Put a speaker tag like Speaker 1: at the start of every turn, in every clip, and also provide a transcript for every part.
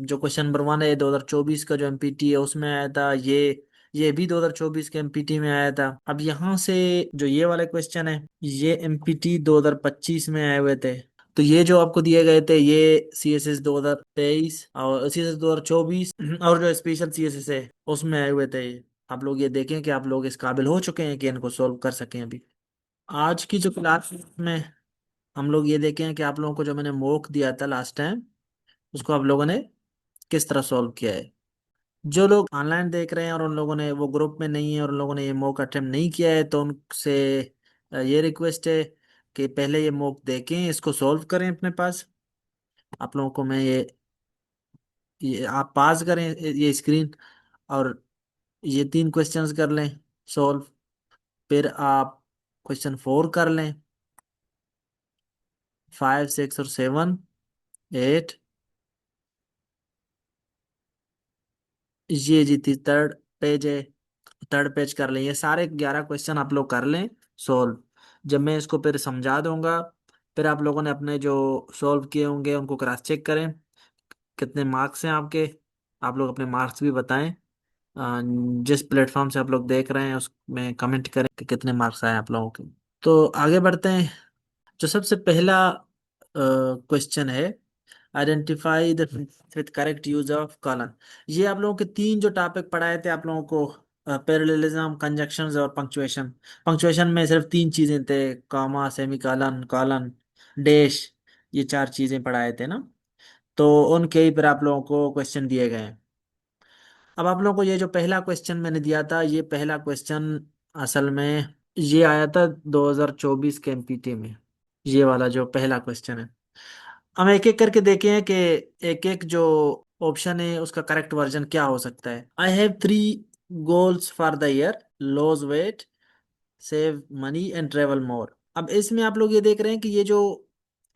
Speaker 1: जो question number 1 है 2024 का जो एमपीटी है उसमें आया था, ये भी 2024 के एमपीटी में आया था। अब यहाँ से जो ये वाले क्वेश्चन है ये एमपीटी 2025 में आए हुए थे। तो ये जो आपको दिए गए थे ये सीएसएस 2023 और सीएसएस 2024 और जो स्पेशल सीएसएस है उसमें आए हुए थे ये। आप लोग ये देखें कि आप लोग इस काबिल हो चुके हैं कि इनको सोल्व कर सकें। अभी आज की जो क्लास में हम लोग ये देखें कि आप लोगों को जो मैंने मोक दिया था लास्ट टाइम उसको आप लोगों ने किस तरह सॉल्व किया है। जो लोग ऑनलाइन देख रहे हैं और उन लोगों ने वो ग्रुप में नहीं है और उन लोगों ने ये मॉक अटेम्प्ट नहीं किया है तो उनसे ये रिक्वेस्ट है कि पहले ये मॉक देखें, इसको सॉल्व करें अपने पास। आप लोगों को मैं ये आप पास करें ये स्क्रीन और ये 3 क्वेश्चंस कर लें सॉल्व। फिर आप क्वेश्चन 4 कर लें, 5, 6 और 7, 8। ये जी थी थर्ड पेज है, थर्ड पेज कर लें। ये सारे 11 क्वेश्चन आप लोग कर लें सॉल्व। जब मैं इसको फिर समझा दूंगा फिर आप लोगों ने अपने जो सॉल्व किए होंगे उनको क्रॉस चेक करें कितने मार्क्स हैं आपके। आप लोग अपने मार्क्स भी बताएं। जिस प्लेटफॉर्म से आप लोग देख रहे हैं उसमें कमेंट करें कि कितने मार्क्स आए आप लोगों के। तो आगे बढ़ते हैं। जो सबसे पहला क्वेश्चन है, identify the with correct use of colon. ये आप लोगों के 3 जो टॉपिक पढ़ाए थे आप लोगों को, पैरेललिज्म, कंजक्शंस और पंक्चुएशन। पंक्चुएशन में सिर्फ 3 चीजें थे, कॉमा, सेमीकॉलन, कॉलन, डैश। ये 4 चीजें पढ़ाए थे ना। तो उनके ही पर आप लोगों को क्वेश्चन दिए गए हैं। अब आप लोगों को ये जो पहला क्वेश्चन मैंने दिया था ये पहला क्वेश्चन असल में ये आया था 2024 के एमपीटी में। ये वाला जो पहला क्वेश्चन है हम एक एक करके देखें कि एक एक जो ऑप्शन है उसका करेक्ट वर्जन क्या हो सकता है। I have 3 goals for the year, loss weight, save money and travel more. अब इसमें आप लोग ये देख रहे हैं कि ये जो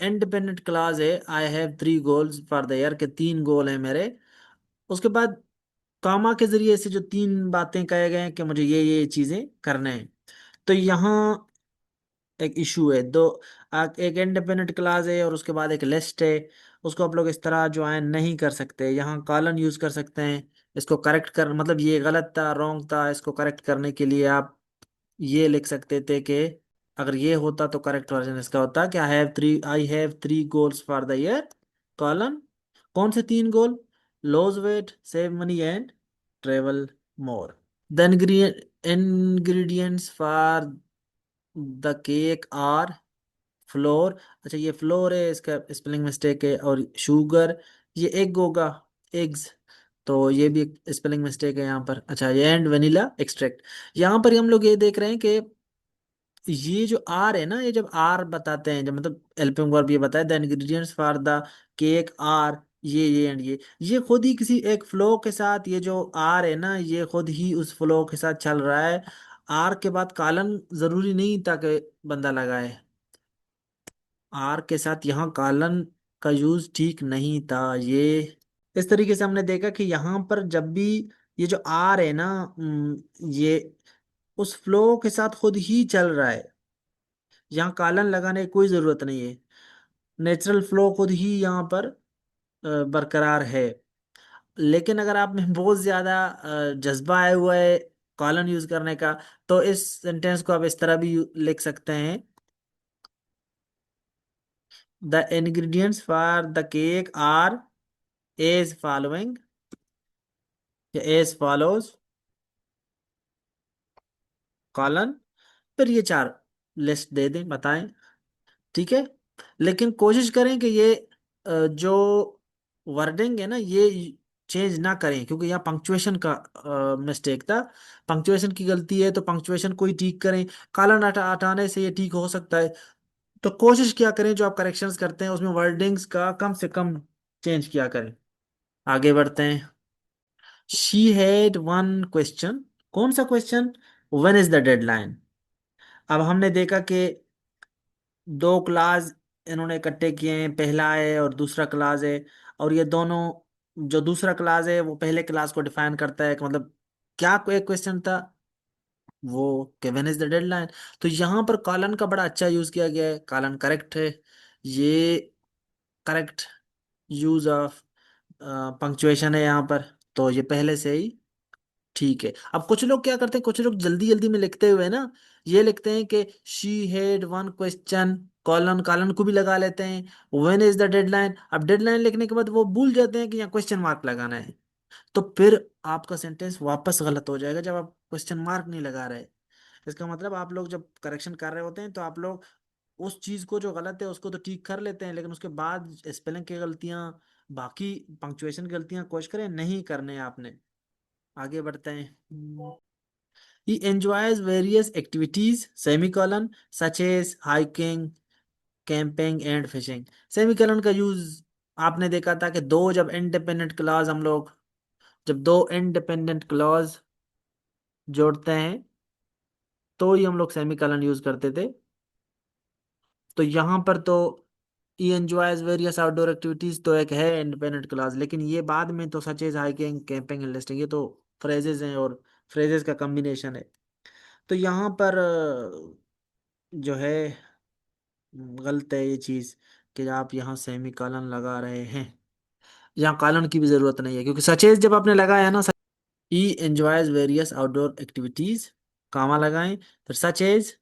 Speaker 1: इंडिपेंडेंट क्लास है, I have 3 goals for the year के 3 गोल हैं मेरे। उसके बाद कामा के जरिए से जो 3 बातें कहे गए हैं कि मुझे ये चीजें करने हैं। तो यहाँ एक इशू है। एक इंडिपेंडेंट क्लास है और उसके बाद एक लिस्ट है। उसको आप लोग इस तरह ज्वाइन नहीं कर सकते, यहाँ कॉलन यूज कर सकते हैं। इसको करेक्ट कर मतलब ये गलत था, रॉन्ग था, इसको करेक्ट करने के लिए आप ये लिख सकते थे कि अगर ये होता तो करेक्ट वर्जन इसका होता कि I have 3 goals for the year, colon. कौन से 3 goal? Loss weight, save money and travel more. The ingredients for the cake are flour. अच्छा ये फ्लोर है, इसका स्पेलिंग मिस्टेक है। और शुगर, ये एग होगा, एग्स। तो ये भी स्पेलिंग मिस्टेक है यहाँ पर। अच्छा ये एंड वेनिला एक्सट्रैक्ट। यहाँ पर हम लोग ये देख रहे हैं कि ये जो आर है ना, ये जब आर बताते हैं, जब मतलब हेल्पिंग वर्ब ये बताए the ingredients for the cake are, ये एंड ये खुद ही किसी एक फ्लो के साथ, ये जो आर है ना ये खुद ही उस फ्लो के साथ चल रहा है। आर के बाद कॉलन जरूरी नहीं था कि बंदा लगाए। आर के साथ यहाँ कॉलन का यूज ठीक नहीं था। ये इस तरीके से हमने देखा कि यहाँ पर जब भी ये जो आर है ना, ये उस फ्लो के साथ खुद ही चल रहा है। यहाँ कॉलन लगाने की कोई जरूरत नहीं है। नेचुरल फ्लो खुद ही यहाँ पर बरकरार है। लेकिन अगर आप में बहुत ज्यादा जज्बा आया हुआ है कॉलन यूज करने का तो इस सेंटेंस को आप इस तरह भी लिख सकते हैं, the ingredients for the cake are as following, या एज फॉलोज, कॉलन। फिर ये 4 लिस्ट दे दें, बताएं। ठीक है। लेकिन कोशिश करें कि ये जो वर्डिंग है ना ये चेंज ना करें क्योंकि यहाँ पंक्चुएशन का मिस्टेक था। पंक्चुएशन की गलती है तो पंक्चुएशन को ही ठीक करें। कॉलन हटाने से ये ठीक हो सकता है। तो कोशिश क्या करें जो आप करेक्शंस करते हैं उसमें वर्डिंग्स का कम से कम चेंज किया करें। आगे बढ़ते हैं। She had 1 question. कौन सा question? When is the deadline. अब हमने देखा कि 2 क्लास इन्होंने इकट्ठे किए हैं, पहला है और दूसरा क्लास है। और ये दोनों, जो दूसरा क्लास है वो पहले क्लास को डिफाइन करता है कि मतलब क्या कोई एक क्वेश्चन था वो कि व्हेन इज द डेडलाइन। तो यहाँ पर कॉलन का बड़ा अच्छा यूज किया गया है, कॉलन करेक्ट है। ये करेक्ट यूज ऑफ पंक्चुएशन है यहाँ पर, तो ये पहले से ही ठीक है। अब कुछ लोग क्या करते हैं, कुछ लोग जल्दी जल्दी में लिखते हुए ना ये लिखते हैं कि she had one question, colon, colon को भी लगा लेते हैं, व्हेन इज द डेडलाइन। अब डेडलाइन लिखने के बाद वो भूल जाते हैं कि यहाँ क्वेश्चन मार्क लगाना है, तो फिर आपका सेंटेंस वापस गलत हो जाएगा जब आप क्वेश्चन मार्क नहीं लगा रहे। इसका मतलब आप लोग जब करेक्शन कर रहे होते हैं तो आप लोग उस चीज को जो गलत है उसको तो ठीक कर लेते हैं, लेकिन उसके बाद स्पेलिंग की गलतियां, बाकी पंक्चुएशन की गलतियां कोशिश करें नहीं करने आपने। आगे बढ़ते हैं। He enjoys various activities, semicolon, such as hiking, camping and fishing. Semicolon का यूज आपने देखा था कि दो जब इंडिपेंडेंट क्लॉज हम लोग, जब दो इंडिपेंडेंट क्लॉज जोड़ते हैं तो ही हम लोग सेमिकोलन यूज करते थे। तो यहाँ पर तो ई एंजॉयज वेरियस आउटडोर एक्टिविटीज तो एक है इंडिपेंडेंट क्लॉज, लेकिन ये बाद में तो such as hiking camping and listing ये तो फ्रेजेस हैं और फ्रेजेस का कॉम्बिनेशन है। तो यहाँ पर जो है गलत है ये चीज कि आप यहाँ सेमी कॉलन लगा रहे हैं। यहाँ कॉलन की भी जरूरत नहीं है, क्योंकि सचेज जब आपने लगाया ना, ई एंजॉयज वेरियस आउटडोर एक्टिविटीज, कामा लगाएं, फिर such as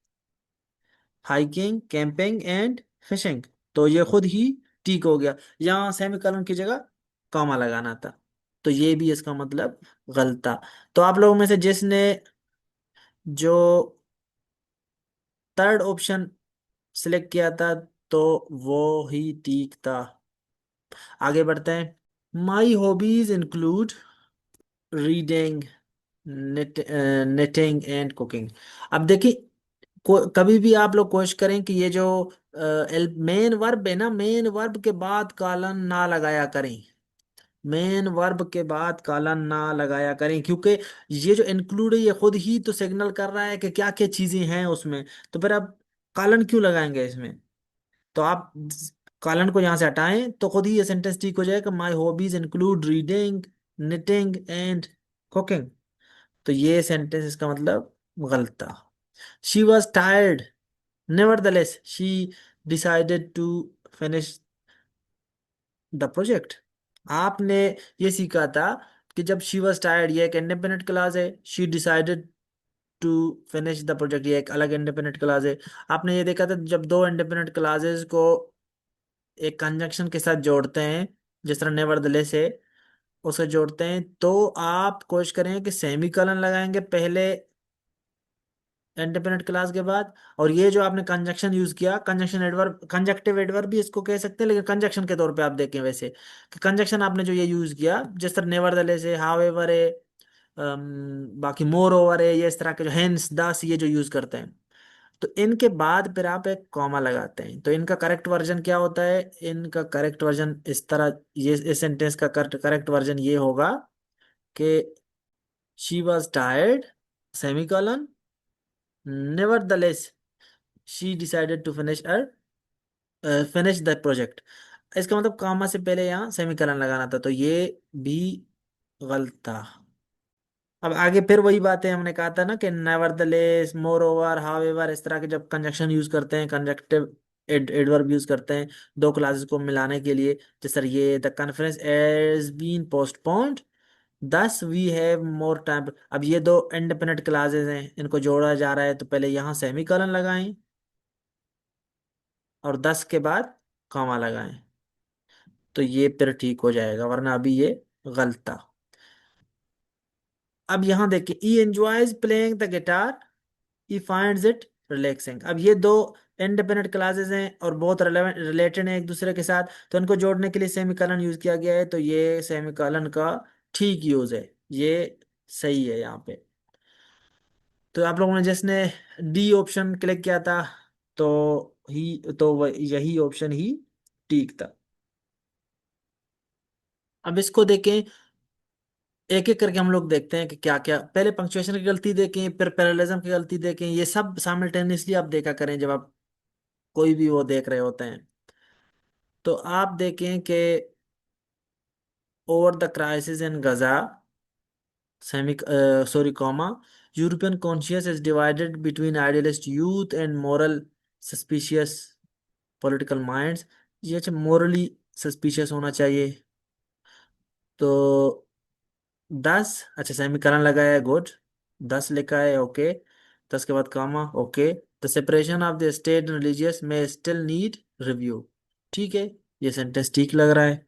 Speaker 1: hiking camping and fishing, तो ये खुद ही ठीक हो गया। यहाँ सेमी कॉलन की जगह कामा लगाना था, तो ये भी इसका मतलब गलत था। तो आप लोगों में से जिसने जो थर्ड ऑप्शन सिलेक्ट किया था तो वो ही ठीक था। आगे बढ़ते हैं। माई hobbies include reading, netting and cooking. अब देखिए, कभी भी आप लोग कोशिश करें कि ये जो मेन वर्ब है ना, मेन वर्ब के बाद कॉलन ना लगाया करें, मेन वर्ब के बाद कॉलन ना लगाया करें, क्योंकि ये जो इंक्लूड है ये खुद ही तो सिग्नल कर रहा है कि क्या क्या चीजें हैं उसमें, तो फिर आप कॉलन क्यों लगाएंगे इसमें। तो आप कॉलन को यहाँ से हटाएं तो खुद ही ये सेंटेंस ठीक हो जाएगा। My hobbies include reading, knitting and cooking, तो ये सेंटेंस इसका मतलब गलत था। She was tired, nevertheless she decided to finish the project. आपने ये सीखा था कि जब शी वॉज टायर्ड ये एक इंडिपेंडेंट क्लास है, she decided to finish the project ये एक अलग इंडिपेंडेंट क्लास है। आपने ये देखा था जब दो इंडिपेंडेंट क्लासेस को एक कंजंक्शन के साथ जोड़ते हैं, जिस तरह नेवरदलेस है उसे जोड़ते हैं, तो आप कोशिश करें कि सेमीकोलन लगाएंगे पहले इंडिपेंडेंट क्लास के बाद। और ये जो आपने कंजक्शन यूज किया, कंजक्शन एडवर्ब, कंजक्टिव एडवर्ब भी इसको कह सकते हैं, लेकिन कंजक्शन के तौर पे आप देखें वैसे कि कंजक्शन आपने जो ये यूज किया जिस तरह नेवरदलेस है, हावेवर है, बाकी मोर ओवर है, ये इस तरह के जो हेंस दस ये जो यूज करते हैं, तो इनके बाद फिर आप एक कॉमा लगाते हैं। तो इनका करेक्ट वर्जन क्या होता है, इनका करेक्ट वर्जन इस तरह, ये इस सेंटेंस का करेक्ट करेक्ट वर्जन ये होगा कि she was tired semicolon, nevertheless she decided to finish the project. इसका मतलब कॉमा से पहले यहाँ सेमीकोलन लगाना था, तो ये भी गलत था। अब आगे फिर वही बातें हमने कहा था ना कि नेवरदलेस, मोर ओवर, हावेवर, इस तरह के जब कंजक्शन यूज करते हैं, कंजक्टिव एडवर्ब यूज करते हैं दो क्लासेस को मिलाने के लिए, जिस तरह ये the conference has been postponed thus we have more time. अब ये दो इंडिपेंडेंट क्लासेस हैं, इनको जोड़ा जा रहा है, तो पहले यहाँ सेमीकोलन लगाएं और दस के बाद कॉमा लगाएं, तो ये फिर ठीक हो जाएगा, वरना अभी ये गलत था। अब यहाँ देखिए, he enjoys playing the guitar, he finds it relaxing. अब ये दो इंडिपेंडेंट क्लासेस हैं और बहुत रिलेटेड हैं एक दूसरे के साथ, तो इनको जोड़ने के लिए सेमीकोलन यूज किया गया है, तो ये सेमीकोलन का ठीक यूज है, ये सही है यहाँ पे। तो आप लोगों ने जिसने डी ऑप्शन क्लिक किया था तो यही ऑप्शन ही ठीक था। अब इसको देखें, एक एक करके हम लोग देखते हैं कि क्या क्या, पहले पंक्चुएशन की गलती देखें, फिर पैरेललिज्म की गलती देखें, ये सब साइमल्टेनियसली आप देखा करें जब आप कोई भी वो देख रहे होते हैं। तो आप देखें कि over the crisis in Gaza, semi sorry comma, European conscious is divided between idealist youth and moral suspicious political minds. ये अच्छा मोरली सस्पिशियस होना चाहिए, तो 10, अच्छा सेमीकलन लगा है, गुड। 10 लिखा है, ओके। 10 के बाद comma, okay. The separation of the state and religious में स्टिल नीड रिव्यू। ठीक है, ये सेंटेंस ठीक लग रहा है।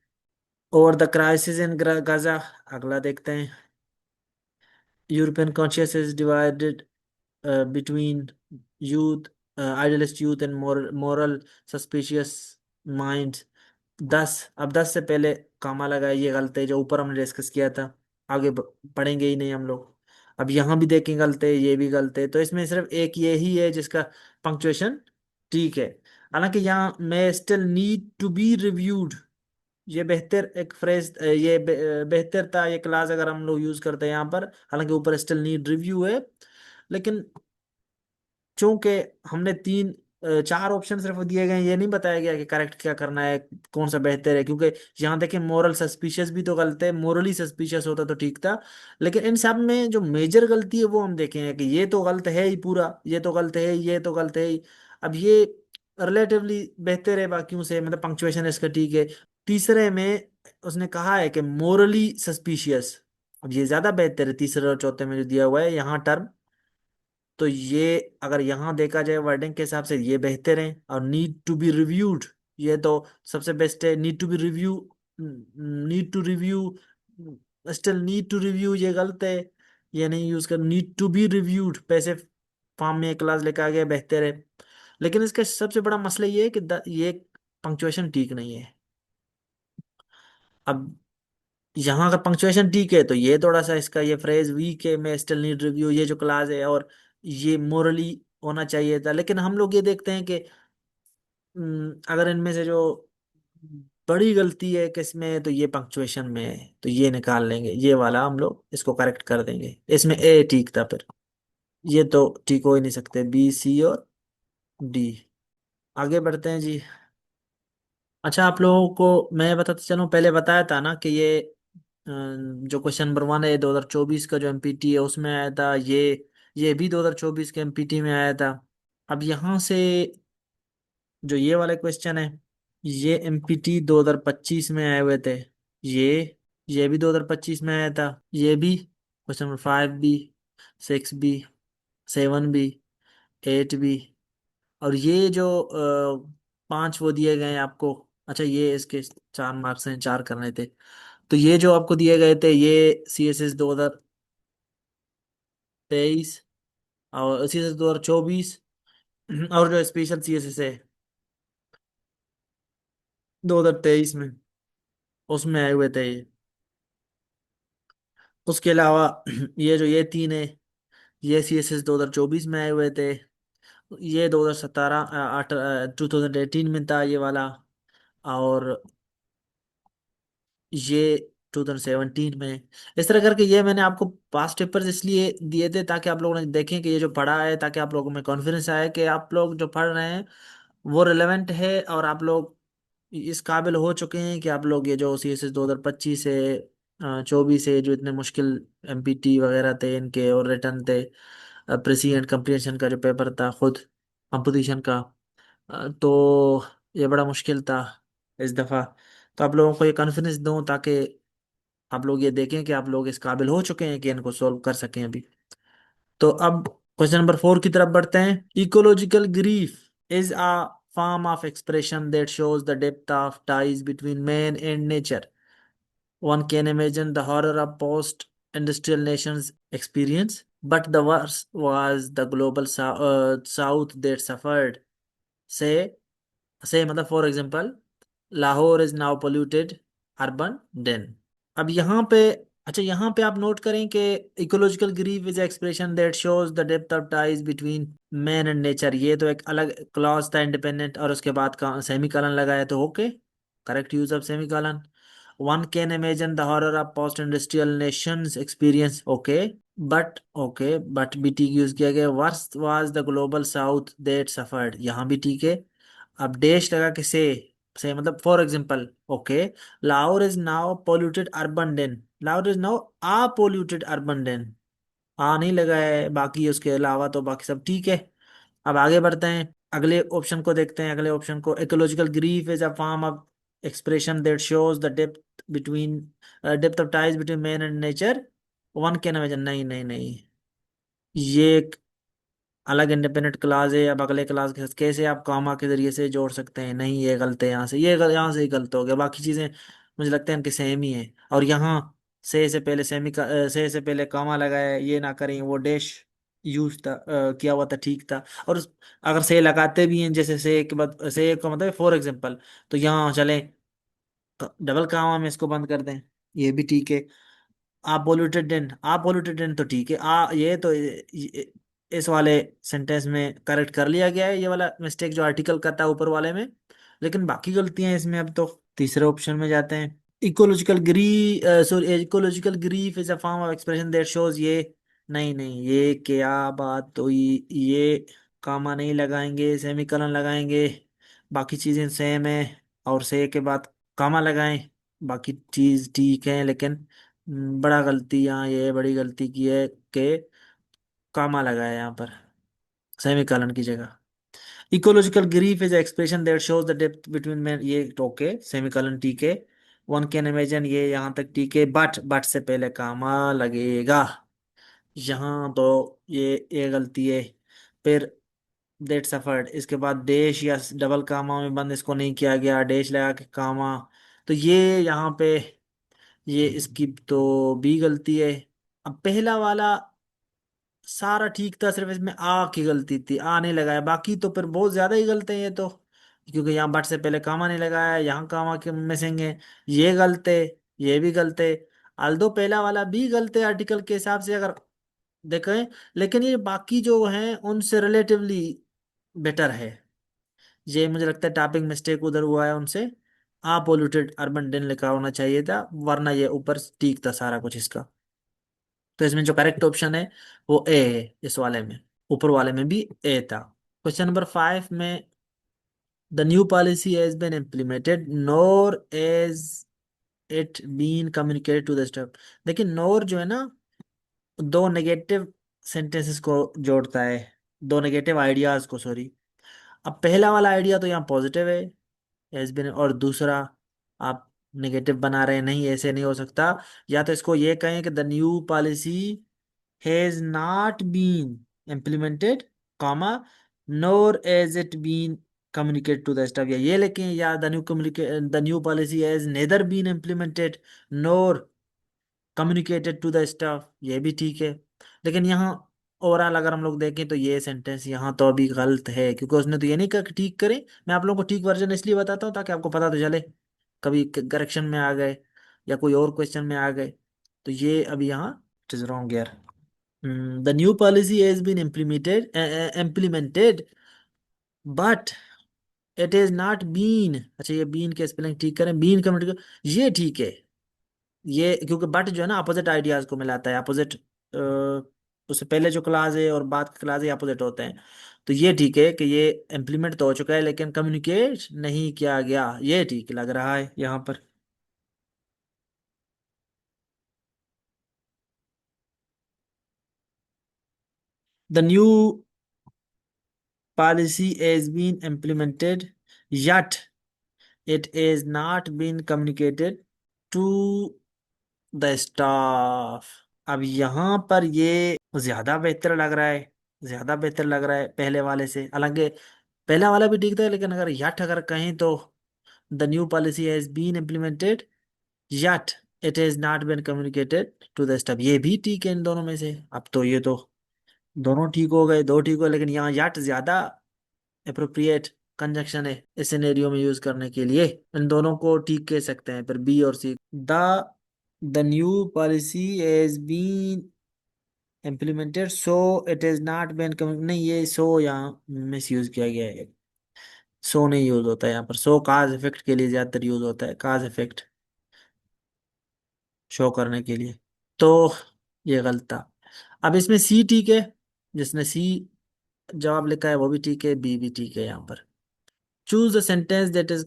Speaker 1: और द क्राइसिस इन गाजा, अगला देखते हैं। European conscious is divided between youth, idealist youth and moral suspicious minds। 10, अब 10 से पहले कामा लगा है, ये गलत है, जो ऊपर हमने डिस्कस किया था। आगे पढ़ेंगे ही नहीं हम लोग। अब यहाँ भी देखें गलत है, ये भी गलत है, तो इसमें सिर्फ एक ये ही है जिसका पंक्चुएशन ठीक है। हालांकि यहाँ मैं still need to be reviewed, ये बेहतर एक फ्रेज, ये बेहतर था ये क्लास अगर हम लोग यूज करते हैं यहाँ पर। हालांकि ऊपर स्टिल नीड रिव्यू है, लेकिन चूंकि हमने चार ऑप्शन सिर्फ दिए गए हैं, ये नहीं बताया गया कि करेक्ट क्या करना है, कौन सा बेहतर है। क्योंकि यहाँ देखें मोरल सस्पिशियस भी तो गलत है, मोरली सस्पिशियस होता तो ठीक था। लेकिन इन सब में जो मेजर गलती है वो हम देखें कि ये तो गलत है ही पूरा, ये तो गलत है, ये तो गलत है ही। अब ये रिलेटिवली बेहतर है बाकियों से, मतलब पंक्चुएशन इसका ठीक है। तीसरे में उसने कहा है कि मोरली सस्पिशियस, अब ये ज्यादा बेहतर है तीसरे और चौथे में जो दिया हुआ है यहाँ टर्म। तो ये अगर यहाँ देखा जाए वर्डिंग के हिसाब से ये बेहतर है। और नीड टू बी रिव्यूड, ये तो सबसे बेस्ट है। Need to be review, need to review, still need to review, ये गलत है, ये नहीं यूज कर। नीड टू बी रिव्यूड पैसे फॉर्म में क्लास लेकर आ गया, बेहतर है। लेकिन इसका सबसे बड़ा मसला ये है कि ये पंक्चुएशन ठीक नहीं है। अब यहाँ का पंक्चुएशन ठीक है, तो ये थोड़ा सा इसका ये फ्रेज वीक है, मैं स्टिल नीड रिव्यू, ये जो क्लास है, और ये मोरली होना चाहिए था। लेकिन हम लोग ये देखते हैं कि अगर इनमें से जो बड़ी गलती है किसमें, तो ये पंक्चुएशन में है, तो ये निकाल लेंगे, ये वाला हम लोग इसको करेक्ट कर देंगे। इसमें ए ठीक था, फिर ये तो ठीक हो ही नहीं सकते, बी सी और डी। आगे बढ़ते हैं जी। अच्छा, आप लोगों को मैं बताते चलूं, पहले बताया था ना कि ये जो क्वेश्चन नंबर 1 है 2024 का जो एमपीटी है उसमें आया था, ये भी 2024 के एमपीटी में आया था। अब यहाँ से जो ये वाले क्वेश्चन है, ये एमपीटी 2025 में आए हुए थे। ये ये भी 2025 में आया था, ये भी क्वेश्चन नंबर 5 भी, 6 भी, 7 भी, 8 भी। और ये जो 5 वो दिए गए हैं आपको, अच्छा ये इसके 4 मार्क्स हैं, 4 करने थे। तो ये जो आपको दिए गए थे, ये सी एस एस 2023 और सी एस एस 2024, और जो स्पेशल सी एस एस है 2023 में, उसमें आए हुए थे ये। उसके अलावा ये जो ये 3 है, ये सी एस एस 2024 में आए हुए थे। ये 2017 2018 में था ये वाला। और ये 2017 में। इस तरह करके ये मैंने आपको पास्ट पेपर्स इसलिए दिए थे ताकि आप लोगों ने देखें कि ये जो पढ़ा है, ताकि आप लोगों में कॉन्फिडेंस आए कि आप लोग जो पढ़ रहे हैं वो रिलेवेंट है, और आप लोग इस काबिल हो चुके हैं कि आप लोग ये जो सी एस एस 2025 से 24 से जो इतने मुश्किल एमपीटी वगैरह थे इनके, और रिटर्न थे, प्रेसी एंड कंप्रीहेंशन का जो पेपर था खुद कंपोजिशन का, तो ये बड़ा मुश्किल था इस दफ़ा। तो आप लोगों को ये कॉन्फिडेंस दूं ताकि आप लोग ये देखें कि आप लोग इस काबिल हो चुके हैं कि इनको सॉल्व कर सकें अभी। तो अब क्वेश्चन नंबर 4 की तरफ बढ़ते हैं। Ecological grief is a form of expression that shows the depth of ties between man and nature. One can imagine the horror of post-industrial nations experience, but the worst was the global south that suffered. Say, मतलब for example, Lahore is now polluted urban den. अब यहाँ पे, अच्छा यहाँ पे आप note करें कि ecological grief is expression that shows the depth of ties between man and nature, ये तो एक अलग क्लॉज था इंडिपेंडेंट, और उसके बाद का सेमी कॉलन लगाया, तो okay, correct use of semi colon. One can imagine the horror of post industrial Nations experience, but भी ठीक यूज किया गया। Worst was the global south that suffered, यहाँ भी ठीक है। अब डैश लगा के से मतलब for example, okay, Lahore is now polluted urban den, Lahore is now a polluted urban den, a नहीं लगा है, बाकी उसके अलावा तो बाकी सब ठीक है। अब आगे बढ़ते हैं, अगले ऑप्शन को देखते हैं। अगले ऑप्शन को, ecological grief is a form of expression that shows the depth of ties between man and nature, one can imagine। नहीं नहीं नहीं, ये एक अलग इंडिपेंडेंट क्लास है। अब अगले क्लास के साथ कैसे आप कॉमा के जरिए से जोड़ सकते हैं? नहीं, ये गलत है यहाँ से, यहाँ से ही गलत हो गया। बाकी चीजें मुझे लगता है इनके सेम ही है। और यहाँ से पहले से पहले कॉमा लगाया, ये ना करें, वो डैश यूज था, किया हुआ था, ठीक था। और अगर से लगाते भी हैं, जैसे से के बाद से का मतलब फॉर एग्जाम्पल, तो यहाँ चले डबल कॉमा में इसको बंद कर दें, ये भी ठीक है। आप पोल्यूटेड डेन तो ठीक है। ये तो इस वाले सेंटेंस में करेक्ट कर लिया गया है, ये वाला मिस्टेक जो आर्टिकल करता है ऊपर वाले में। लेकिन बाकी गलतियां हैं इसमें। अब तो तीसरे ऑप्शन में जाते हैं। Ecological grief is a form of expression that shows ये। नहीं नहीं, ये क्या बात हुई? ये कामा नहीं लगाएंगे, सेमीकलन लगाएंगे, बाकी चीजें सेम है। और से के बाद कामा लगाएं, बाकी चीज ठीक है। लेकिन बड़ा गलती यहाँ ये बड़ी गलती की है कि कामा लगाया यहाँ पर सेमीकलन की जगह। Ecological grief is expression that shows the depth between man, ये ओके, सेमीकलन ठीक है। वन कैन इमेजिन, ये यहाँ तक ठीक है। बट से पहले कामा लगेगा यहाँ, तो ये गलती है। फिर डेट सफर्ड, इसके बाद डैश या डबल कामा में बंद, इसको नहीं किया गया, डैश लगा के कामा। तो ये यहाँ पे ये इसकी तो भी गलती है। अब पहला वाला सारा ठीक था, सिर्फ इसमें आ की गलती थी, आ नहीं लगाया। बाकी तो फिर बहुत ज्यादा ही गलत है ये तो, क्योंकि यहाँ बट से पहले कामा नहीं लगाया, यहाँ कामा के मिसिंग है, ये गलत है, ये भी गलत है। अल्दो पहला वाला भी गलत है आर्टिकल के हिसाब से अगर देखें, लेकिन ये बाकी जो हैं उनसे रिलेटिवली बेटर है। ये मुझे लगता है टाइपिंग मिस्टेक उधर हुआ है उनसे। आ पोल्यूटेड अर्बन डेन लिखा होना चाहिए था, वरना ये ऊपर ठीक था सारा कुछ इसका। तो इसमें जो करेक्ट ऑप्शन है वो ए है इस वाले में। ऊपर वाले में भी ए था। क्वेश्चन नंबर 5 में, the new policy has been implemented nor as it been communicated to the staff. देखिए नोर जो है ना, दो नेगेटिव सेंटेंसेस को जोड़ता है, दो नेगेटिव आइडियाज को, सॉरी। अब पहला वाला आइडिया तो यहाँ पॉजिटिव है, हैज बीन, और दूसरा आप नेगेटिव बना रहे हैं, नहीं ऐसे नहीं हो सकता। या तो इसको ये कहें कि the new policy has not been implemented, comma, nor as it been communicate to the staff, या ये लिखें, या the new policy has neither been implemented nor communicated to the staff, ये भी ठीक है। लेकिन यहाँ ओवरऑल अगर हम लोग देखें तो ये सेंटेंस यहाँ तो अभी गलत है, क्योंकि उसने तो ये नहीं कहा कि ठीक करें। मैं आप लोगों को ठीक वर्जन इसलिए बताता हूँ ताकि आपको पता तो चले, कभी करेक्शन में आ गए या कोई और क्वेश्चन में आ गए। तो ये अभी यहाँ इट इज रॉन्ग यार। The new policy has been implemented but it is not been, अच्छा ये बीन के स्पेलिंग ठीक करें, बीन कम्युनिकेट, ये ठीक है। ये क्योंकि बट जो है ना अपोजिट आइडियाज को मिलाता है, अपोजिट, उससे पहले जो क्लास है और बाद की क्लास है अपोजिट होते हैं। तो ये ठीक है कि ये इम्प्लीमेंट तो हो चुका है लेकिन कम्युनिकेट नहीं किया गया, ये ठीक लग रहा है यहाँ पर। The new policy has been implemented yet it is not been communicated to the staff. अब यहाँ पर ये ज्यादा बेहतर लग रहा है, ज्यादा बेहतर लग रहा है पहले वाले से। हालांकि पहला वाला भी ठीक था, लेकिन अगर यट अगर कहें तो the new policy has been implemented yet it has not been communicated to the staff, ये भी ठीक है इन दोनों में से। अब तो ये तो दोनों ठीक हो गए, दो ठीक हो, लेकिन यहाँ यट ज्यादा अप्रोप्रिएट कंजक्शन है इस सिनेरियो में यूज करने के लिए। इन दोनों को ठीक कह सकते हैं फिर, बी और C. The the new policy has been implemented so it is not been, नहीं ये सो यहाँ मिस यूज किया गया है। सो नहीं यूज होता है यहाँ पर, सो काज इफेक्ट के लिए ज्यादातर यूज होता है, काज इफेक्ट शो करने के लिए। तो ये गलत था। अब इसमें सी ठीक है, जिसने सी जवाब लिखा है वो भी ठीक है, बी भी ठीक है यहाँ पर। Choose the sentence that is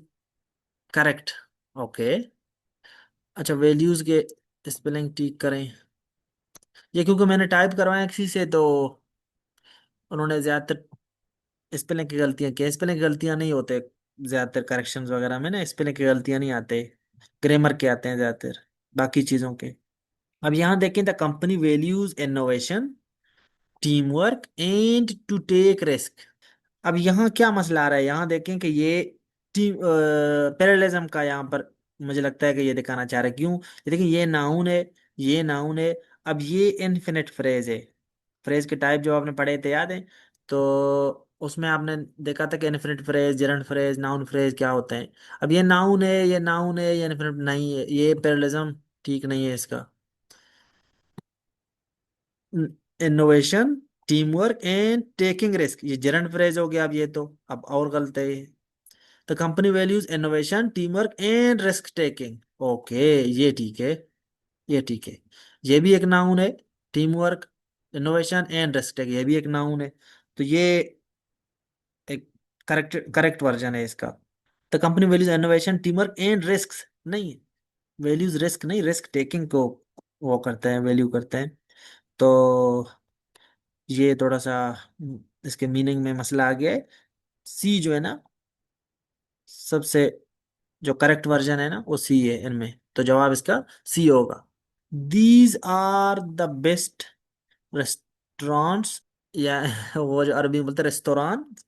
Speaker 1: correct, okay. अच्छा वैल्यूज के स्पेलिंग ठीक करें, ये क्योंकि मैंने टाइप करवाया किसी से तो उन्होंने ज्यादातर स्पेलिंग की गलतियां की, स्पेलिंग की गलतियां नहीं होते, ज्यादातर करेक्शंस वगैरह में ना स्पेलिंग की गलतियां नहीं आते, ग्रामर के आते हैं ज्यादातर, बाकी चीजों के। अब यहाँ देखें, the company values innovation, team work and to take risk. अब यहाँ क्या मसला आ रहा है, यहाँ देखें कि ये टीम पैरेललिज्म का यहाँ पर मुझे लगता है कि ये दिखाना चाह रहा है। क्यों? ये देखिए, ये नाउन है, ये नाउन है। अब ये इनफिनिट फ्रेज है। फ्रेज के टाइप जो आपने पढ़े थे याद है? तो उसमें आपने देखा था कि infinite phrase, gerund phrase, noun phrase क्या होते हैं। अब ये नाउन है, ये नाउन है, ये इनफिनिट नहीं है, ये पैरेललिज्म ठीक नहीं है इसका। Innovation, team work and taking risk, ये जेरंड फ्रेज हो गया। अब और गलत है ये। The company values innovation, team work and risk taking. Okay, ये ठीक है, ये ठीक है। ये भी एक नाउन है, team work, innovation and risk taking, ये भी एक नाउन है। तो ये एक करेक्ट करेक्ट वर्जन है इसका। The company values innovation, team work and risk, नहीं, वैल्यूज रिस्क नहीं, रिस्क टेकिंग को वो करते हैं, वैल्यू करते हैं। तो ये थोड़ा सा इसके मीनिंग में मसला आ गया है। सी जो है ना, सबसे जो करेक्ट वर्जन है ना वो सी है इनमें, तो जवाब इसका सी होगा। These are the best restaurants, या वो जो अरबी में बोलते हैं restaurant,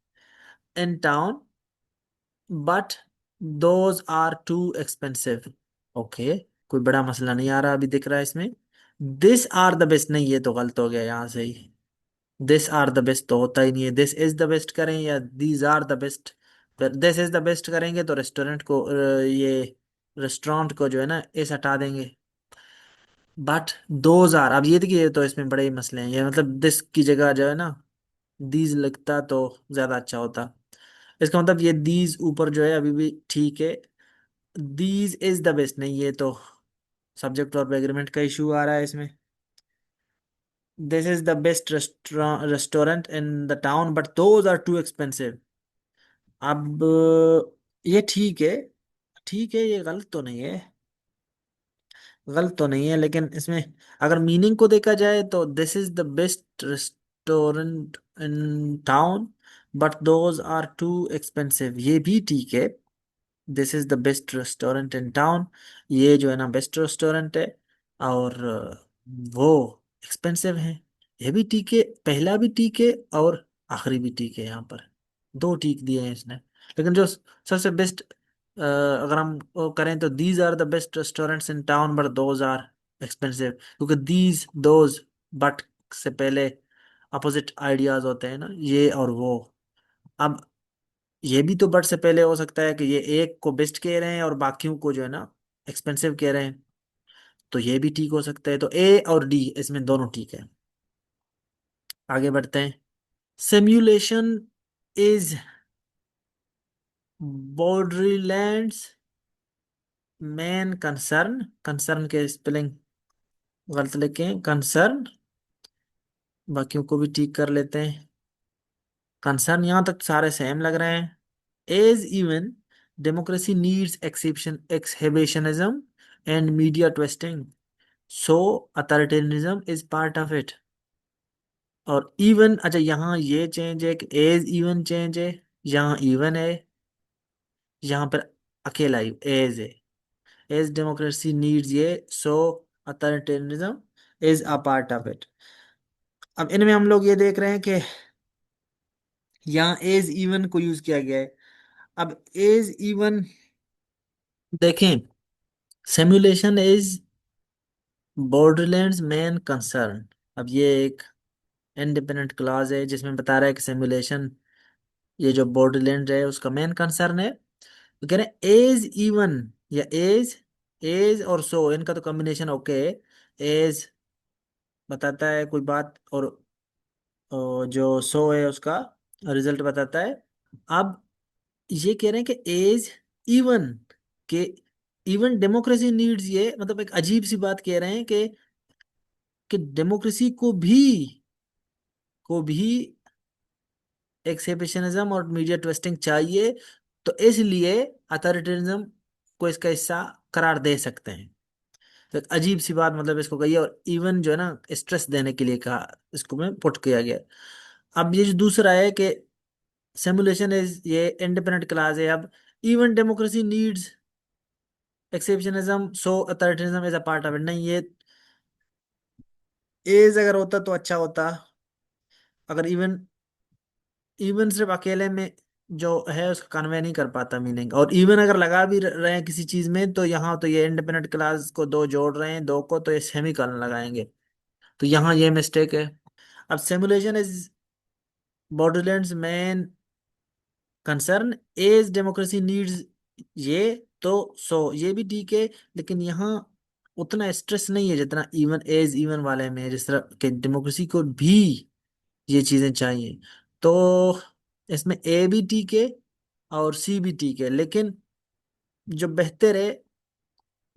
Speaker 1: in town, but those are too expensive. Okay, कोई बड़ा मसला नहीं आ रहा अभी दिख रहा है इसमें। दिस आर द बेस्ट, नहीं ये तो गलत हो गया यहाँ से ही। दिस आर द बेस्ट तो होता ही नहीं है, दिस इज द बेस्ट करें या दीज आर द बेस्ट। फिर दिस इज द बेस्ट करेंगे तो रेस्टोरेंट को ये रेस्टोरेंट को जो है ना इस हटा देंगे। बट दोज आर, अब ये देखिए, ये तो इसमें बड़े ही मसले हैं। ये मतलब दिस की जगह जो है ना दीज लिखता तो ज्यादा अच्छा होता। इसका मतलब ये दीज ऊपर जो है अभी भी ठीक है। दीज इज द बेस्ट, नहीं ये तो सब्जेक्ट और एग्रीमेंट का इशू आ रहा है इसमें। This is the best restaurant in the town but those are too expensive. अब ये ठीक है, ठीक है, ये गलत तो नहीं है, गलत तो नहीं है, लेकिन इसमें अगर मीनिंग को देखा जाए तो this is the best restaurant in town but those are too expensive, ये भी ठीक है। This is the best restaurant in town, ये जो है ना बेस्ट रेस्टोरेंट है, और वो एक्सपेंसिव है, ये भी ठीक है। पहला भी ठीक है और आखिरी भी ठीक है, यहाँ पर दो ठीक दिए हैं इसने। लेकिन जो सबसे बेस्ट, अगर हम वो करें तो these are the best restaurants in town but those are expensive, क्योंकि दीज दोज बट से पहले अपोजिट आइडियाज होते हैं ना, ये और वो। अब ये भी तो बट से पहले हो सकता है कि ये एक को बेस्ट कह रहे हैं और बाकियों को जो है ना एक्सपेंसिव कह रहे हैं, तो ये भी ठीक हो सकता है। तो ए और डी इसमें दोनों ठीक है। आगे बढ़ते हैं। Simulation is borderlands main concern, concern के स्पेलिंग गलत लिखे हैं, कंसर्न, बाकियों को भी ठीक कर लेते हैं। कंसर्न यहाँ तक सारे सेम लग रहे हैं। As even democracy needs exception exhibitionism and media twisting, so authoritarianism is part of it. और इवन, अच्छा यहाँ ये चेंज है कि एज इवन चेंज है, यहाँ इवन है, यहाँ पर अकेला एज है। एज डेमोक्रेसी नीड्स ये, so authoritarianism is a part of it. अब इनमें हम लोग ये देख रहे हैं कि यहाँ एज इवन को यूज किया गया है। अब एज इवन देखें, simulation is borderlands main concern. अब ये एक इंडिपेंडेंट क्लॉज है जिसमें बता रहा है कि सिमुलेशन, ये जो बॉर्डरलैंड है उसका मेन कंसर्न है। तो कह रहे हैं एज इवन या एज, एज और सो इनका तो कॉम्बिनेशन ओके है। एज बताता है कोई बात, और जो सो है उसका रिजल्ट बताता है। अब ये कह रहे हैं कि एज इवन के, इवन डेमोक्रेसी नीड्स, ये मतलब एक अजीब सी बात कह रहे हैं कि डेमोक्रेसी को भी एक्सेप्शनिज्म और मीडिया ट्विस्टिंग चाहिए, तो इसलिए अथॉरिटेरिज्म को इसका हिस्सा करार दे सकते हैं। तो एक अजीब सी बात मतलब इसको कही है, और इवन जो है ना स्ट्रेस देने के लिए कहा, इसको में पुट किया गया। अब ये जो दूसरा है कि सिमुलेशन इज ये इंडिपेंडेंट क्लास है। अब even democracy needs एक्सेप्शनिज्म so authoritarianism is a part of it, नहीं ये एज अगर होता तो अच्छा होता। अगर इवन इवन सिर्फ अकेले में जो है उसका कन्वे नहीं कर पाता मीनिंग, और इवन अगर लगा भी रहे हैं किसी चीज में तो यहाँ तो ये इंडिपेंडेंट क्लास को दो जोड़ रहे हैं, दो को तो ये सेमी कॉलन लगाएंगे, तो यहाँ ये मिस्टेक है। अब simulation is borderlands main concern as democracy needs, ये तो सो ये भी ठीक है, लेकिन यहाँ उतना स्ट्रेस नहीं है जितना इवन एज इवन वाले में है, जिस तरह के डेमोक्रेसी को भी ये चीजें चाहिए। तो इसमें ए भी ठीक है और सी भी ठीक है, लेकिन जो बेहतर है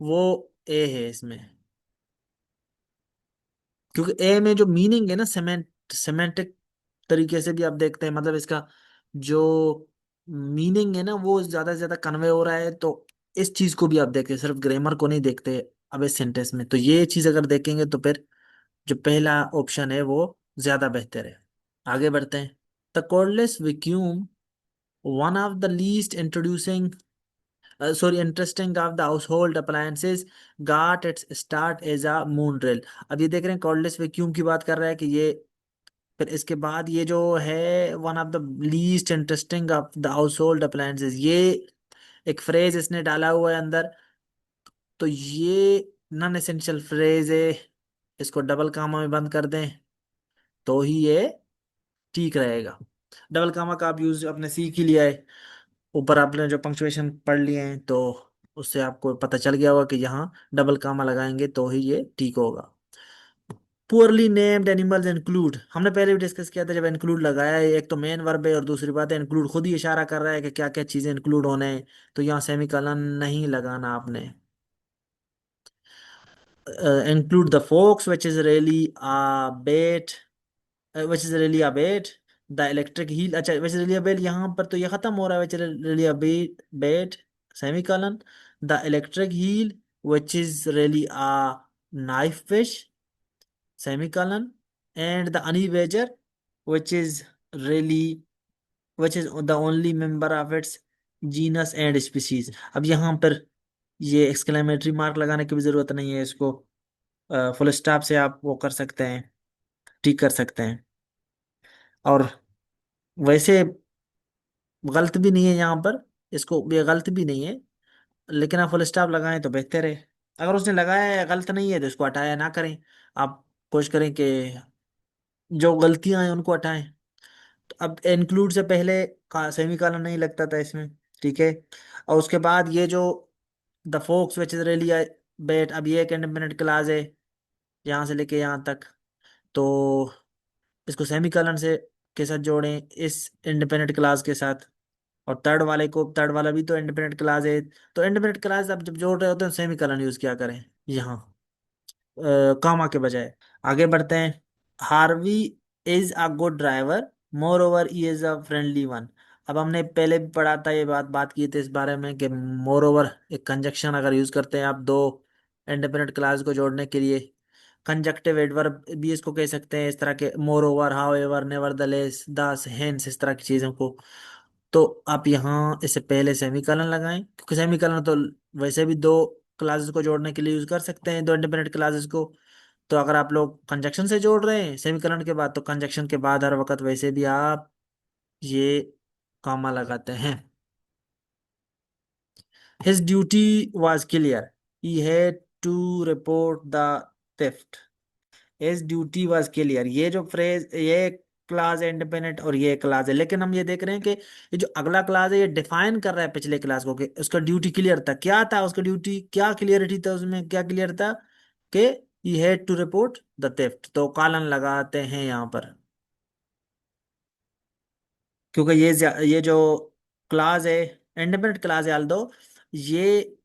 Speaker 1: वो ए है इसमें, क्योंकि ए में जो मीनिंग है ना सेमेंटिक तरीके से भी आप देखते हैं, मतलब इसका जो मीनिंग है ना वो ज्यादा से ज्यादा कन्वे हो रहा है, तो इस चीज को भी आप देखते हैं, सिर्फ ग्रामर को नहीं देखते अब इस सेंटेंस में, तो ये चीज अगर देखेंगे तो फिर जो पहला ऑप्शन है वो ज्यादा बेहतर है। आगे बढ़ते हैं। The cordless vacuum one of the least introducing sorry interesting of the household appliances got its start as a moon drill। अब ये देख रहे हैं कॉर्डलेस वैक्यूम की बात कर रहा है कि ये, फिर इसके बाद ये जो है one of the least interesting of the house hold appliances, ये एक फ्रेज इसने डाला हुआ है अंदर, तो ये नॉन एसेंशियल फ्रेज है, इसको डबल कामा में बंद कर दें तो ही ये ठीक रहेगा। डबल कामा का आप यूज अपने सीख ही लिया है, ऊपर आपने जो पंक्चुएशन पढ़ लिए हैं तो उससे आपको पता चल गया होगा कि यहाँ डबल कामा लगाएंगे तो ही ये ठीक होगा। पुअरली नेम्ड एनिमल्स इंक्लूड, हमने पहले भी डिस्कस किया था, जब इंक्लूड लगाया है एक तो मेन वर्ब है और दूसरी बात है इंक्लूड खुद ही इशारा कर रहा है कि क्या क्या चीजें इंक्लूड होने हैं, तो यहाँ सेमीकॉलन नहीं लगाना आपने। Include the folks which is really a bet, which is really a bet, the electric heel, अच्छा विच इज रियली अ बेट यहाँ पर तो ये खत्म हो रहा है, which is really a bet bet semicolon, the electric heel which is really a knife fish semicolon, and the Anivager, which is really which is the only member of its genus and species। अब यहाँ पर ये exclamatory mark लगाने की भी जरूरत नहीं है, इसको फुल स्टॉप से आप वो कर सकते हैं, ठीक कर सकते हैं। और वैसे गलत भी नहीं है यहाँ पर, इसको भी गलत भी नहीं है, लेकिन आप फुल स्टॉप लगाएं तो बेहतर है। अगर उसने लगाया है गलत नहीं है तो इसको हटाया ना करें, आप कोशिश करें कि जो गलतियां हैं उनको हटाएं। तो अब इंक्लूड से पहले सेमी कॉलन नहीं लगता था इसमें, ठीक है। और उसके बाद ये जो the folks which is really bet, अब ये एक इंडिपेंडेंट क्लास है यहाँ से लेके यहाँ तक, तो इसको सेमी कॉलन से के साथ जोड़ें इस इंडिपेंडेंट क्लास के साथ, और थर्ड वाले को, थर्ड वाला भी तो इंडिपेंडेंट क्लास है, तो इंडिपेंडेंट क्लास अब जब जोड़ रहे होते हैं सेमी कॉलन यूज किया करें यहाँ कामा के बजाय। आगे बढ़ते हैं। Harvey is a good driver, more over he is a friendly one. अब हमने पहले भी पढ़ा था, ये बात की थी इस बारे में कि मोर ओवर एक कंजक्शन अगर यूज करते हैं आप दो इंडिपेंडेंट क्लास को जोड़ने के लिए, कंजक्टिव एडवर्ब भी इसको कह सकते हैं, इस तरह के more over, how ever, nevertheless, दस, हेंस, इस तरह की चीजों को। तो आप यहाँ इससे पहले सेमीकॉलन लगाएं, क्योंकि सेमीकॉलन तो वैसे भी दो क्लासेस को जोड़ने के लिए यूज कर सकते हैं, दो इंडिपेंडेंट क्लासेस को। तो अगर आप लोग कंजक्शन से जोड़ रहे हैं सेमीकॉलन के बाद, तो कंजक्शन के बाद हर वक्त वैसे भी आप ये कॉमा लगाते हैं। His duty was clear, he had to report the theft. His duty was clear, ये जो फ्रेज, ये क्लास है इंडिपेंडेंट और ये क्लास है, लेकिन हम ये देख रहे हैं कि ये जो अगला क्लास है ये डिफाइन कर रहा है पिछले क्लास को कि उसका ड्यूटी क्लियर था, क्या था उसका ड्यूटी, क्या क्लियरिटी था उसमें, क्या क्लियर था कि he had to report the theft, तो कॉलन लगाते हैं यहाँ पर, क्योंकि ये जो क्लास है इंडिपेंडेंट क्लास है आल्दो, ये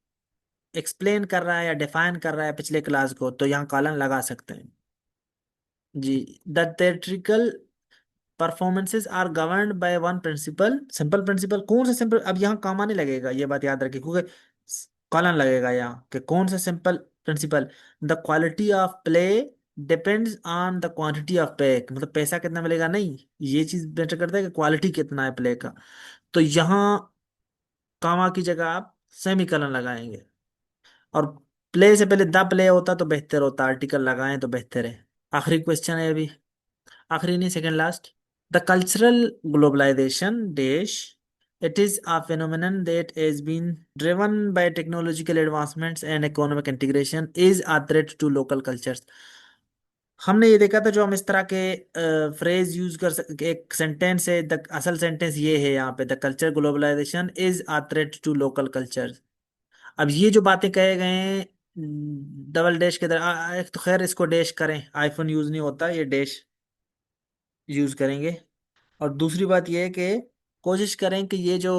Speaker 1: एक्सप्लेन कर रहा है या डिफाइन कर रहा है पिछले क्लास को, तो यहाँ कॉलन लगा सकते हैं। जी। The theatrical performances are governed by one principle, simple principle, कौन सा सिंपल, अब यहाँ कॉमा नहीं लगेगा, ये बात याद रखिए, क्योंकि कॉलन लगेगा यहाँ कि कौन सा simple principal. The quality of play depends on the quantity of पे, मतलब पैसा कितना मिलेगा नहीं, ये चीज मैटर करता है कि क्वालिटी कितना है प्ले का। तो यहाँ कामा की जगह आप सेमीकलन लगाएंगे, और प्ले से पहले द प्ले होता तो बेहतर होता, आर्टिकल लगाएं तो बेहतर है। आखिरी क्वेश्चन है अभी, आखिरी नहीं, second last. The cultural globalisation देश, it is a phenomenon that has been driven by technological advancements and economic integration, is a threat to local cultures। हमने ये देखा था, जो हम इस तरह के फ्रेज यूज कर सकते, एक सेंटेंस है, द असल सेंटेंस ये है यहाँ पे, the culture globalisation is a threat to local culture. अब ये जो बातें कहे गए हैं डबल डैश के तरह, एक तो खैर इसको डैश करें, आईफोन यूज नहीं होता, ये डैश यूज करेंगे। और दूसरी बात ये है कि कोशिश करें कि ये जो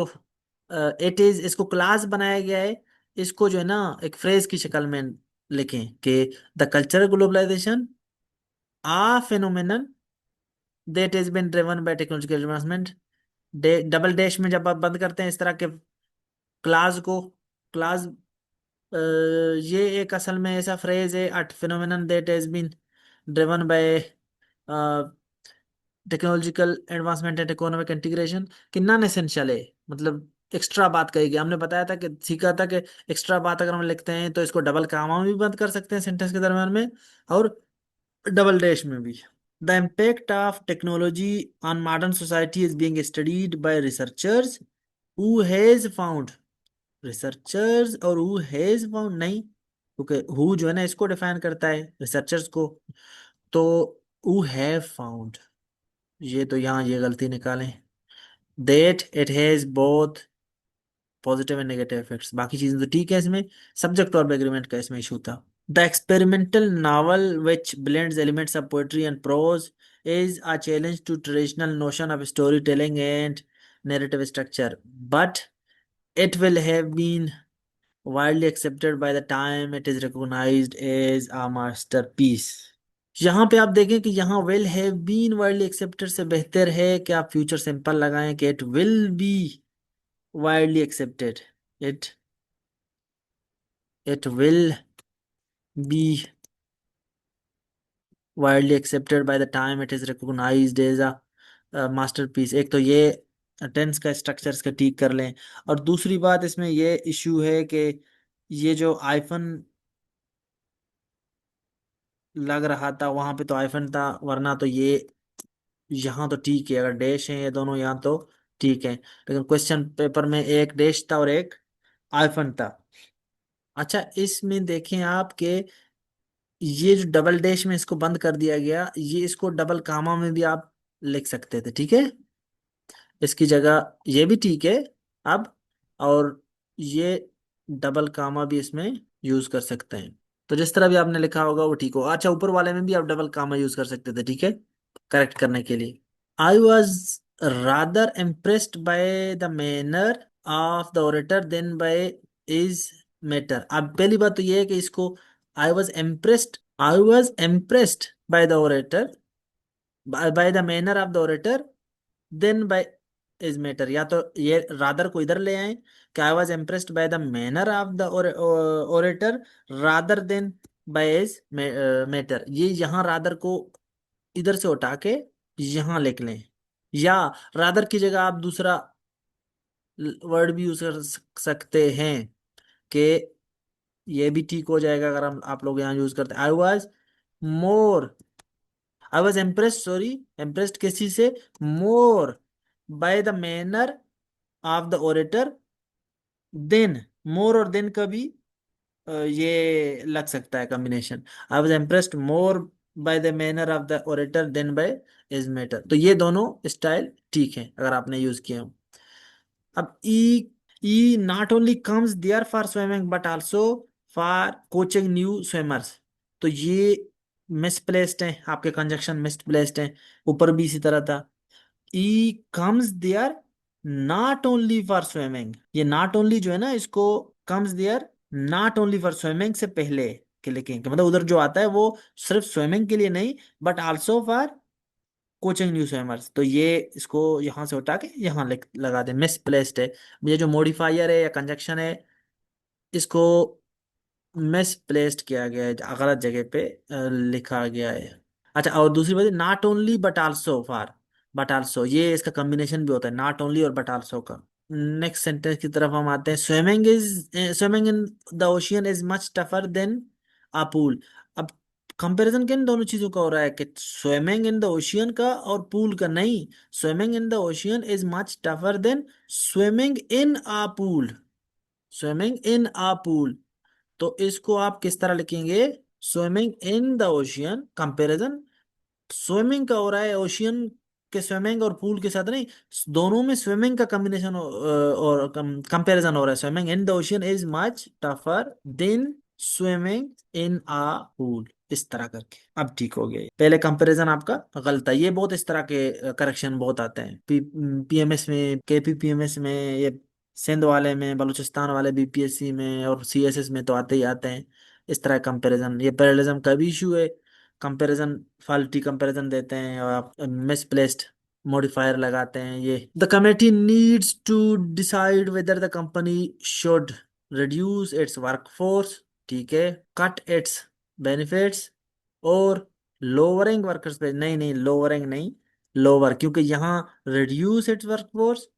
Speaker 1: इट इज, इसको क्लास बनाया गया है, इसको जो है ना एक फ्रेज की शक्ल में लिखें कि the cultural globalisation a phenomenon that is been driven by technological advancement. Double dash में जब आप बंद करते हैं इस तरह के क्लास को, क्लास, ये एक असल में ऐसा फ्रेज है, at phenomenon that has been driven by technological advancement and economic integration, कि नॉन एसेंशियल है, मतलब एक्स्ट्रा बात कही गई। हमने बताया था कि सीखा था कि एक्स्ट्रा बात अगर हम लिखते हैं तो इसको डबल कामा में भी बंद कर सकते हैं सेंटेंस के दरम्यान में, और डबल डैश में भी। The impact of technology on modern society is being studied by researchers who has found, researchers और हु हैज फाउंड नहीं, क्योंकि हु जो है ना इसको डिफाइन करता है रिसर्चर्स को, तो हु हैव फाउंड, ये तो यहाँ ये गलती निकालें, that it has both positive and negative effects, बाकी चीजें तो ठीक है इसमें, सब्जेक्ट और एग्रीमेंट का इसमें इशू था। The experimental novel which blends elements of poetry and prose is a challenge to traditional notion of story telling and narrative structure, but it will have been widely accepted by the time it is recognized as a masterpiece। यहाँ पे आप देखें कि यहाँ will have been widely accepted से बेहतर है कि आप फ्यूचर सिंपल लगाएं कि it will be widely accepted, it it will be widely accepted by the time it is recognized as a masterpiece। एक तो ये टेंस का स्ट्रक्चर्स का ठीक कर लें, और दूसरी बात इसमें ये इशू है कि ये जो आईफन लग रहा था वहां पे तो आईफन था, वरना तो ये यहाँ तो ठीक है, अगर डैश है ये दोनों यहाँ तो ठीक है, लेकिन क्वेश्चन पेपर में एक डैश था और एक आईफन था। अच्छा, इसमें देखें आप कि ये जो डबल डैश में इसको बंद कर दिया गया, ये इसको डबल कामा में भी आप लिख सकते थे, ठीक है, इसकी जगह ये भी ठीक है अब, और ये डबल कामा भी इसमें यूज कर सकते हैं। तो जिस तरह भी आपने लिखा होगा वो ठीक हो। अच्छा, ऊपर वाले में भी आप डबल कामा यूज कर सकते थे, ठीक है, करेक्ट करने के लिए। I was rather impressed by the manner of the orator then by is matter. अब पहली बात तो ये है कि इसको I was impressed by the orator, by the manner of the orator then by is matter, या तो ये रादर को इधर ले आए कि I was impressed by the manner of the orator rather than by is matter, ये यहाँ रादर को इधर से उठा के यहाँ लिख लें, या रादर की जगह आप दूसरा वर्ड भी यूज कर सकते हैं कि ये भी ठीक हो जाएगा अगर हम आप लोग यहाँ यूज करते more I was impressed, sorry, impressed किसी से, more by the manner of the orator then, more और देन का भी ये लग सकता है combination. I was impressed more by the manner of the orator then by is matter, तो ये दोनों स्टाइल ठीक है अगर आपने यूज किया हो। अब he not only comes there for swimming but also for coaching new swimmers, तो ये मिसप्लेस्ड है, आपके कंजक्शन मिसप्लेस्ड है, ऊपर भी इसी तरह था। He comes there not only for swimming, ये नॉट ओनली जो है ना इसको comes there not only for swimming से पहले के लिखेंगे, मतलब उधर जो आता है वो सिर्फ स्विमिंग के लिए नहीं, but also for coaching new swimmers, तो ये इसको यहाँ से उठा के यहाँ लगा दे, मिसप्लेस्ड है। ये जो मॉडिफायर है या कंजक्शन है इसको मिस प्लेस्ड किया गया है, गलत जगह पे लिखा गया है। अच्छा, और दूसरी बात, not only but also for, but also ये इसका कॉम्बिनेशन भी होता है, नॉट ओनली और बट आल्सो का। नेक्स्ट सेंटेंस की तरफ हम आते हैं। Swimming in the ocean is much tougher then a pool. अब कंपैरिजन किन दोनों चीजों का हो रहा है, कि स्विमिंग इन द ओशियन का और पूल का नहीं। Swimming in the ocean is much tougher than swimming in a pool. Swimming in a pool, तो इसको आप किस तरह लिखेंगे? Swimming in the ocean, comparison swimming का हो रहा है, ओशियन के स्विमिंग और पूल के साथ नहीं, दोनों में स्विमिंग का कॉम्बिनेशन और कंपैरिजन हो रहा है। Swimming in the ocean is much tougher than swimming in a pool, इस तरह करके अब ठीक हो गया। पहले कंपैरिजन आपका गलत है। ये बहुत इस तरह के करेक्शन बहुत आते हैं पीएमएस में, केपीपीएमएस में, ये सिंध वाले में, बलूचिस्तान वाले बीपीएससी में, और सीएसएस में तो आते ही आते हैं इस तरह कंपैरिजन। ये पैरेललिज्म का भी इशू है। कंपैरिजन फाल्टी कंपैरिजन देते हैं और आप मिसप्लेस्ड मॉडिफायर लगाते हैं। ये the committee needs to decide whether the company should reduce its workforce, ठीक है, कट इट्स बेनिफिट्स, और लोअरिंग वर्कर्स पे, नहीं नहीं लोअरिंग नहीं, लोअर, क्योंकि यहाँ reduce its workforce,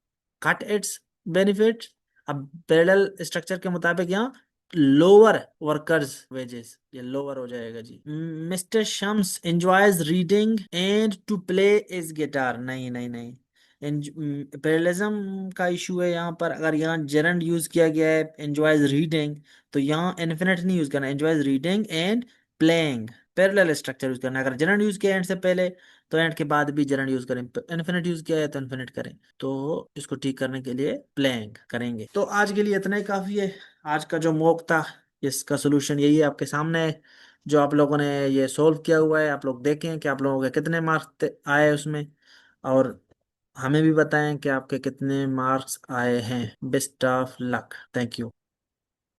Speaker 1: cut its benefits. अब पैरेलल स्ट्रक्चर के मुताबिक यहाँ लोअर वर्कर्स वेजेस, ये लोअर हो जाएगा जी। Mister Shams enjoys reading and to play is guitar, नहीं नहीं नहीं, पैरेललिज्म का इशू है यहाँ पर। अगर यहाँ जेरंड यूज किया गया है एंजॉयज रीडिंग, तो यहाँ इन्फिनिट नहीं यूज करना, enjoys reading and playing, parallel structure use करना है। अगर जेरंड यूज किया एंड से पहले, तो एंड के बाद भी जेरंड यूज करें। इन्फिनिट यूज किया है तो इन्फिनिट करें। तो इसको ठीक करने के लिए प्लेइंग करेंगे। तो आज के लिए इतना ही काफी है। आज का जो मॉक था, इसका सोल्यूशन यही है आपके सामने है, जो आप लोगों ने ये सोल्व किया हुआ है। आप लोग देखें कि आप लोगों के कितने मार्क्स आए उसमें, और हमें भी बताएं कि आपके कितने मार्क्स आए हैं। Best of luck, thank you.